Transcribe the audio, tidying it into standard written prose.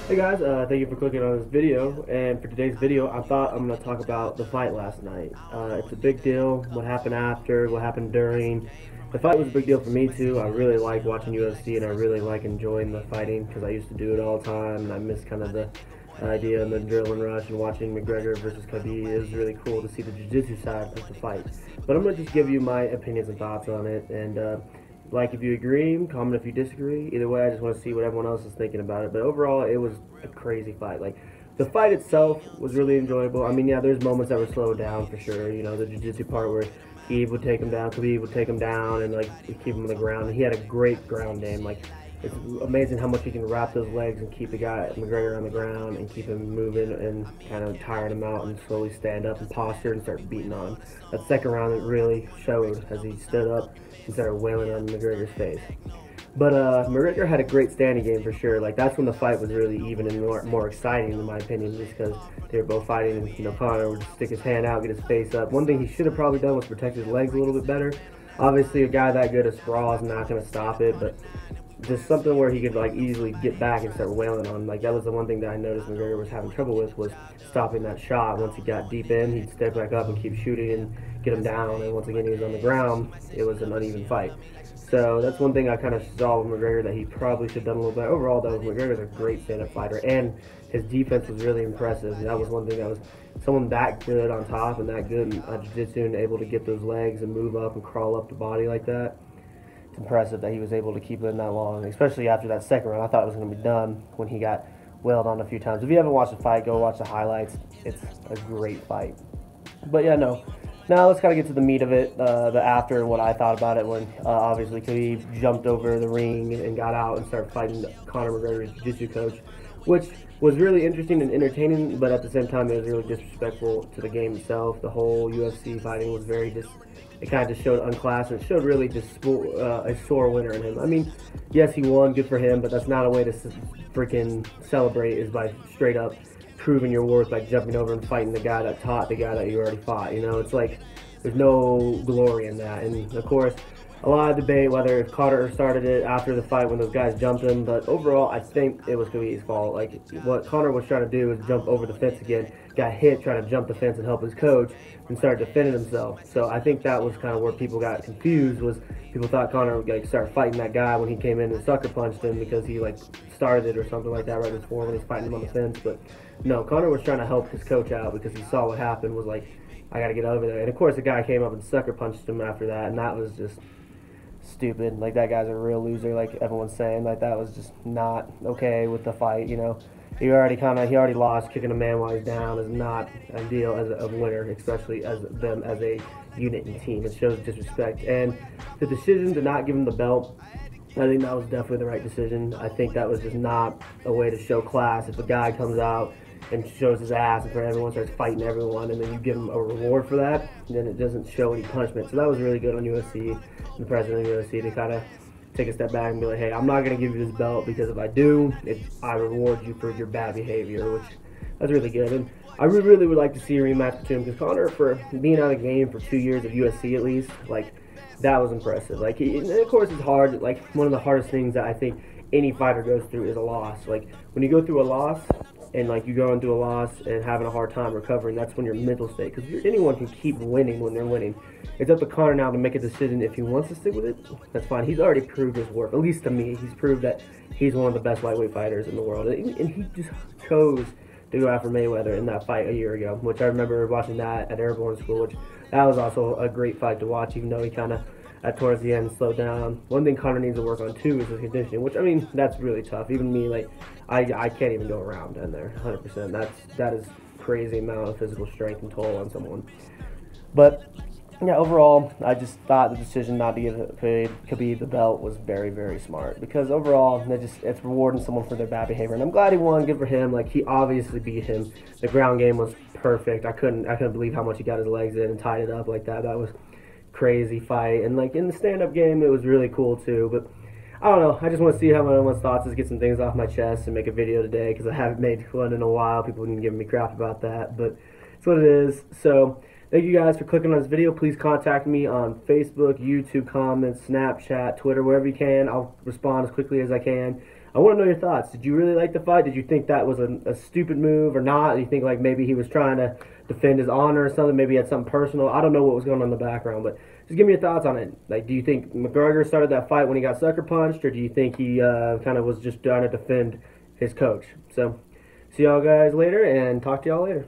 Hey guys, thank you for clicking on this video. And for today's video, I thought I'm going to talk about the fight last night. It's a big deal. What happened after, what happened during. The fight was a big deal for me too. I really like watching UFC and I really like enjoying the fighting because I used to do it all the time and I miss kind of the idea and the adrenaline rush and watching Mcgregor versus Khabib. It was really cool to see the jiu-jitsu side of the fight. But I'm going to just give you my opinions and thoughts on it. And like if you agree, comment if you disagree. Either way, I just want to see what everyone else is thinking about it. But overall, it was a crazy fight. Like the fight itself was really enjoyable. I mean, yeah, there's moments that were slowed down for sure. You know, the jiu-jitsu part where Khabib would take him down, Khabib would take him down, and like keep him on the ground. And he had a great ground game. Like it's amazing how much he can wrap those legs and keep the guy McGregor on the ground and keep him moving and kind of tiring him out and slowly stand up and posture and start beating on him. That second round, it really showed as he stood up and started wailing on McGregor's face. But McGregor had a great standing game for sure. Like that's when the fight was really even and more exciting in my opinion, just because they were both fighting. And you know, Conor would just stick his hand out, get his face up. One thing he should have probably done was protect his legs a little bit better. Obviously, a guy that good as Sprawl is not going to stop it, but just something where he could like easily get back and start wailing on. Like that was the one thing that I noticed McGregor was having trouble with, was stopping that shot. Once he got deep in, he'd step back up and keep shooting and get him down. And once again, he was on the ground. It was an uneven fight. So that's one thing I kind of saw with McGregor that he probably should have done a little better. Overall, though, McGregor's a great stand-up fighter, and his defense was really impressive. That was one thing that was someone that good on top and that good in jiu-jitsu and able to get those legs and move up and crawl up the body like that. It's impressive that he was able to keep it in that long, especially after that second round. I thought it was going to be done when he got wailed on a few times. If you haven't watched the fight, go watch the highlights. It's a great fight. But yeah, no. Now let's kind of get to the meat of it, the after and what I thought about it when obviously Khabib jumped over the ring and got out and started fighting Conor McGregor's jiu-jitsu coach, which was really interesting and entertaining, but at the same time it was really disrespectful to the game itself. The whole UFC fighting was very it kind of just showed unclass, and it showed really just a sore winner in him. I mean, yes, he won, good for him, but that's not a way to freaking celebrate, is by straight up proving your worth by jumping over and fighting the guy that taught the guy that you already fought. You know, it's like there's no glory in that. And of course, a lot of debate whether if Carter started it after the fight when those guys jumped him, but overall, I think it was Khabib's fault. Like what Conor was trying to do was jump over the fence again, got hit trying to jump the fence and help his coach, and started defending himself. So I think that was kind of where people got confused. Was people thought Conor would like start fighting that guy when he came in and sucker punched him because he like started it or something like that right before when he's fighting him on the fence. But no, Conor was trying to help his coach out because he saw what happened. Was like, I got to get over there. And of course, the guy came up and sucker punched him after that, and that was just stupid. Like that guy's a real loser, like everyone's saying. Like that was just not okay with the fight. You know, he already lost. Kicking a man while he's down is not ideal as a winner, especially as them as a unit and team. It shows disrespect. And the decision to not give him the belt, I think that was definitely the right decision. I think that was just not a way to show class. If a guy comes out and shows his ass in front of everyone, starts fighting everyone, and then you give him a reward for that, then it doesn't show any punishment. So that was really good on UFC, the president of UFC, to kind of take a step back and be like, hey, I'm not going to give you this belt, because if I do, I reward you for your bad behavior, which that's really good. And I really would like to see a rematch between him, because Conor, for being out of the game for 2 years of UFC at least, like, that was impressive. Like, and of course it's hard. Like, one of the hardest things that I think any fighter goes through is a loss. Like, when you go through a loss, and like you go into a loss and having a hard time recovering, that's when your mental state, because anyone can keep winning when they're winning. It's up to Conor now to make a decision if he wants to stick with it. That's fine. He's already proved his worth, at least to me. He's proved that he's one of the best lightweight fighters in the world, and he just chose to go after Mayweather in that fight a year ago, which I remember watching that at Airborne School, which that was also a great fight to watch, even though he kind of towards the end slowed down. One thing Conor needs to work on too is his conditioning, which, I mean, that's really tough. Even me, like, I can't even go around in there 100%. That is crazy amount of physical strength and toll on someone. But yeah, overall, I just thought the decision not to give Khabib the belt was very, very smart, because overall, it's rewarding someone for their bad behavior, and I'm glad he won. Good for him. Like, he obviously beat him. The ground game was perfect. I couldn't believe how much he got his legs in and tied it up like that. That was crazy fight. And like in the stand-up game, it was really cool too. But I don't know, I just want to see how everyone's thoughts is, get some things off my chest and make a video today, because I haven't made one in a while. People have been giving me crap about that, but it's what it is. So thank you guys for clicking on this video. Please contact me on Facebook, YouTube comments, Snapchat, Twitter, wherever you can. I'll respond as quickly as I can. I want to know your thoughts. Did you really like the fight? Did you think that was a stupid move or not? Do you think like maybe he was trying to defend his honor or something? Maybe he had something personal. I don't know what was going on in the background, but just give me your thoughts on it. Like, do you think McGregor started that fight when he got sucker punched, or do you think he kind of was just trying to defend his coach? So, see y'all guys later, and talk to y'all later.